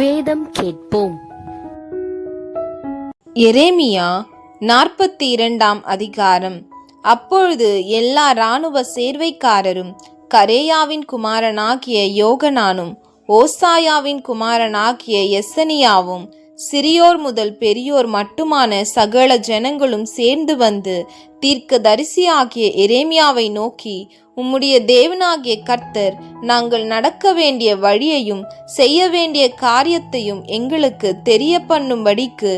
வேதம் கேட்போம். எரேமியா 42 அதிகாரம். அப்பொழுது எல்லா இராணுவ சேர்வைக்காரரும் கரேயாவின் குமாரனாகிய யோகனானும் ஓசாயாவின் குமாரனாகிய எசனியாவும் சிறியோர் முதல் பெரியோர் மட்டுமான சகல ஜனங்களும் சேர்ந்து வந்து தீர்க்கதரிசியாகிய எரேமியாவை நோக்கி, உம்முடைய தேவனாகிய கர்த்தர் நாங்கள் நடக்க வேண்டிய வழியையும் செய்ய வேண்டிய காரியத்தையும் எங்களுக்கு தெரிய பண்ணும்படிக்கு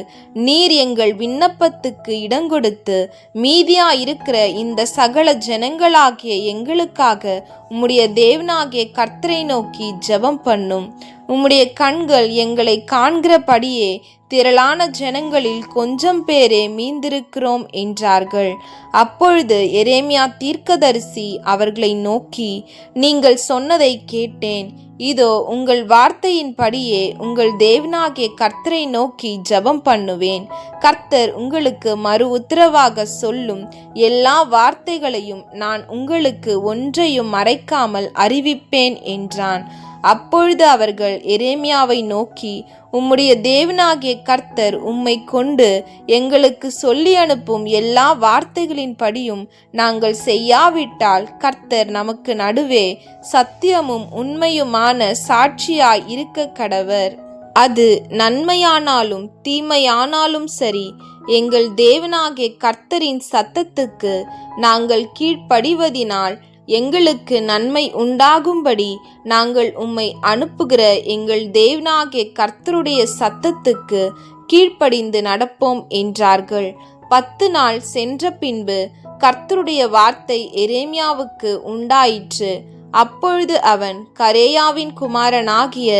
நீர் எங்கள் விண்ணப்பத்துக்கு இடங்கொடுத்து மீதியாயிருக்கிற இந்த சகல ஜனங்களாகிய எங்களுக்காக உம்முடைய தேவனாகிய கர்த்தரை நோக்கி ஜெபம் பண்ணும். உம்முடைய கண்கள் எங்களை காண்கிறபடியே திரளான ஜனங்களில் கொஞ்சம் பேரே மீந்திருக்கிறோம் என்றார்கள். அப்பொழுது எரேமியா தீர்க்கதரிசி அவர்களை நோக்கி, நீங்கள் சொன்னதை கேட்டேன். இதோ உங்கள் வார்த்தையின்படியே உங்கள் தேவனாகிய கர்த்தரை நோக்கி ஜெபம் பண்ணுவேன். கர்த்தர் உங்களுக்கு மறு உத்தரவாக சொல்லும் எல்லா வார்த்தைகளையும் நான் உங்களுக்கு ஒன்றையும் மறைக்காமல் அறிவிப்பேன் என்றான். அப்பொழுது அவர்கள் எரேமியாவை நோக்கி, உம்முடைய தேவனாகிய கர்த்தர் உம்மை கொண்டு எங்களுக்கு சொல்லி அனுப்பும் எல்லா வார்த்தைகளின் படியும் நாங்கள் செய்யாவிட்டால் கர்த்தர் நமக்கு நடுவே சத்தியமும் உண்மையுமான சாட்சியாய் இருக்க கடவர். அது நன்மையானாலும் தீமையானாலும் சரி, எங்கள் தேவனாகிய கர்த்தரின் சத்தத்துக்கு நாங்கள் கீழ்ப்படிவதினால் எங்களுக்கு நன்மை உண்டாகும்படி நாங்கள் உம்மை அனுப்புகிற எங்கள் தேவனாகிய கர்த்தருடைய சத்தத்துக்கு கீழ்ப்படிந்து நடப்போம் என்றார்கள். 10 நாள் சென்ற பின்பு கர்த்தருடைய வார்த்தை எரேமியாவுக்கு உண்டாயிற்று. அப்பொழுது அவன் கரேயாவின் குமாரனாகிய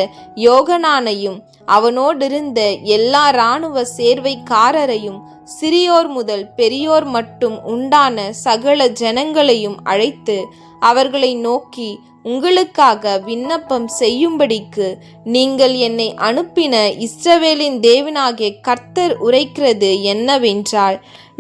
யோகனானையும் அவனோடிருந்த எல்லா இராணுவ சேர்வைக்காரரையும் சிறியோர் முதல் பெரியோர் மட்டும் உண்டான சகல ஜனங்களையும் அழைத்து அவர்களை நோக்கி, உங்களுக்காக விண்ணப்பம் செய்யும்படிக்கு நீங்கள் என்னை அனுப்பின இஸ்ரவேலின் தேவனாகிய கர்த்தர் உரைக்கிறது என்னவென்றால்,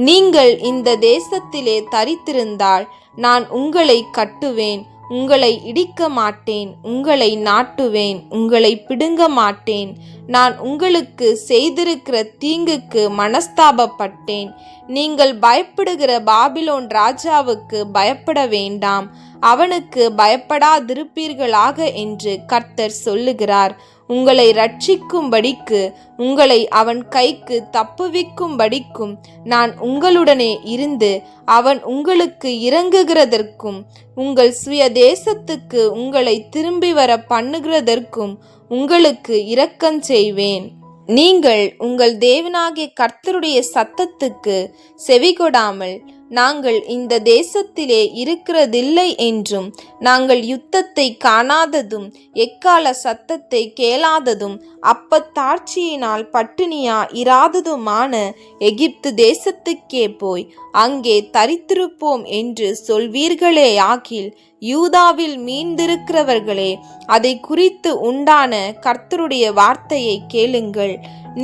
நீங்கள் இந்த தேசத்திலே தரித்திருந்தால் நான் உங்களை கட்டுவேன், உங்களை இடிக்க மாட்டேன், உங்களை நாட்டுவேன், உங்களை பிடுங்க மாட்டேன். நான் உங்களுக்கு செய்திருக்கிற தீங்குக்கு மனஸ்தாபப்பட்டேன். நீங்கள் பயப்படுகிற பாபிலோன் ராஜாவுக்கு பயப்பட வேண்டாம், அவனுக்கு பயப்படாதிருப்பீர்களாக என்று கர்த்தர் சொல்லுகிறார். உங்களை ரட்சிக்கும்படிக்கு உங்களை அவன் கைக்கு தப்புவிக்கும்படிக்கும் நான் உங்களுடனே இருந்து அவன் உங்களுக்கு இறங்குகிறதற்கும் உங்கள் சுய தேசத்துக்கு உங்களை திரும்பி வர பண்ணுகிறதற்கும் உங்களுக்கு இரக்கம் செய்வேன். நீங்கள் உங்கள் தேவனாகிய கர்த்தருடைய சத்தத்துக்கு செவிகொடாமல் நாங்கள் இந்த தேசத்திலே இருக்கிறதில்லை என்றும், நாங்கள் யுத்தத்தை காணாததும் எக்கால சத்தத்தை கேளாததும் அப்பத்தாட்சியினால் பட்டினியா இராததுமான எகிப்து தேசத்துக்கே போய் அங்கே தரித்திருப்போம் என்று சொல்வீர்களே ஆகில், யூதாவில் மீந்திருக்கிறவர்களே, அதை குறித்து உண்டான கர்த்தருடைய வார்த்தையை கேளுங்கள்.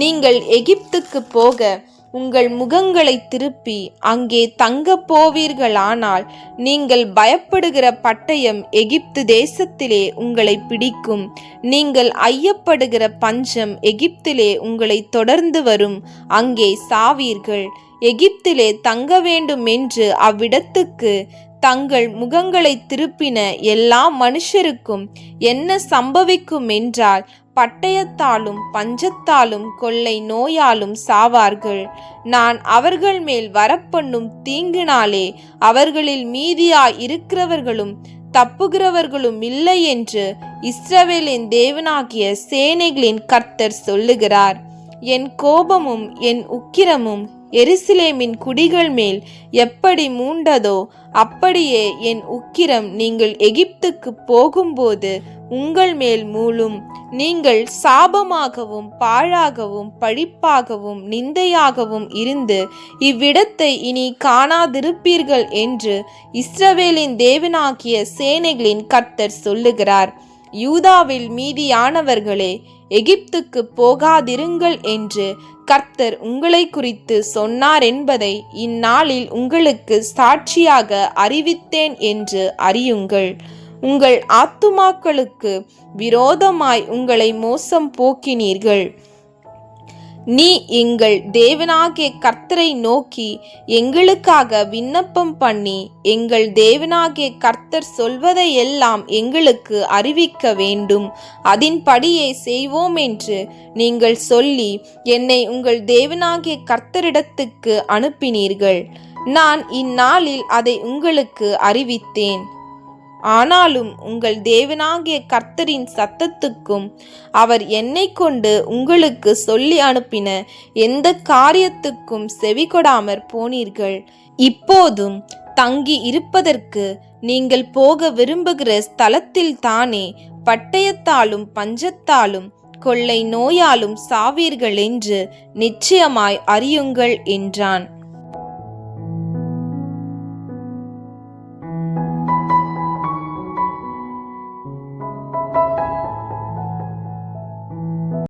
நீங்கள் எகிப்துக்கு போக உங்கள் முகங்களை திருப்பி அங்கே தங்க போவீர்களானால், நீங்கள் பயப்படுகிற பட்டயம் எகிப்து தேசத்திலே உங்களை பிடிக்கும். நீங்கள் ஐயப்படுகிற பஞ்சம் எகிப்திலே உங்களை தொடர்ந்து வரும், அங்கே சாவீர்கள். எகிப்திலே தங்க வேண்டும் என்று அவ்விடத்துக்கு தங்கள் முகங்களை திருப்பின எல்லா மனுஷருக்கும் என்ன சம்பவிக்கும் என்றால், பட்டயத்தாலும் பஞ்சத்தாலும் கொள்ளை நோயாலும் சாவார்கள். நான் அவர்கள் மேல் வரப்பண்ணும் தீங்கினாலே அவர்களில் மீதியாய் இருக்கிறவர்களும் தப்புகிறவர்களும் இல்லை என்று இஸ்ரவேலின் தேவனாகிய சேனைகளின் கர்த்தர் சொல்லுகிறார். என் கோபமும் என் உக்கிரமும் எருசலேமின் குடிகள் மேல் எப்படி மூண்டதோ அப்படியே என் உக்கிரம் நீங்கள் எகிப்துக்கு போகும்போது உங்கள் மேல் மூளும். நீங்கள் சாபமாகவும் பாழாகவும் பழிப்பாகவும் நிந்தையாகவும் இருந்து இவ்விடத்தை இனி காணாதிருப்பீர்கள் என்று இஸ்ரவேலின் தேவனாகிய சேனைகளின் கர்த்தர் சொல்லுகிறார். யூதாவில் மீதியானவர்களே, எகிப்துக்கு போகாதிருங்கள் என்று கர்த்தர் உங்களை குறித்து சொன்னார் என்பதை இந்நாளில் உங்களுக்கு சாட்சியாக அறிவித்தேன் என்று அறியுங்கள். உங்கள் ஆத்துமாக்களுக்கு விரோதமாய் உங்களை மோசம் போக்கினீர்கள். நீ எங்கள் தேவனாகிய கர்த்தரை நோக்கி எங்களுக்காக விண்ணப்பம் பண்ணி, எங்கள் தேவனாகிய கர்த்தர் சொல்வதையெல்லாம் எங்களுக்கு அறிவிக்க வேண்டும், அதின்படியே செய்வோம் என்று நீங்கள் சொல்லி என்னை உங்கள் தேவனாகிய கர்த்தரிடத்துக்கு அனுப்பினீர்கள். நான் இந்நாளில் அதை உங்களுக்கு அறிவித்தேன். ஆனாலும் உங்கள் தேவனாகிய கர்த்தரின் சத்தத்துக்கும் அவர் என்னை கொண்டு உங்களுக்கு சொல்லி அனுப்பின எந்த காரியத்துக்கும் செவிகொடாமற் போனீர்கள். இப்போதும் தங்கி இருப்பதற்கு நீங்கள் போக விரும்புகிற ஸ்தலத்தில் தானே பட்டயத்தாலும் பஞ்சத்தாலும் கொள்ளை நோயாலும் சாவீர்கள் என்று நிச்சயமாய் அறியுங்கள் என்றான்.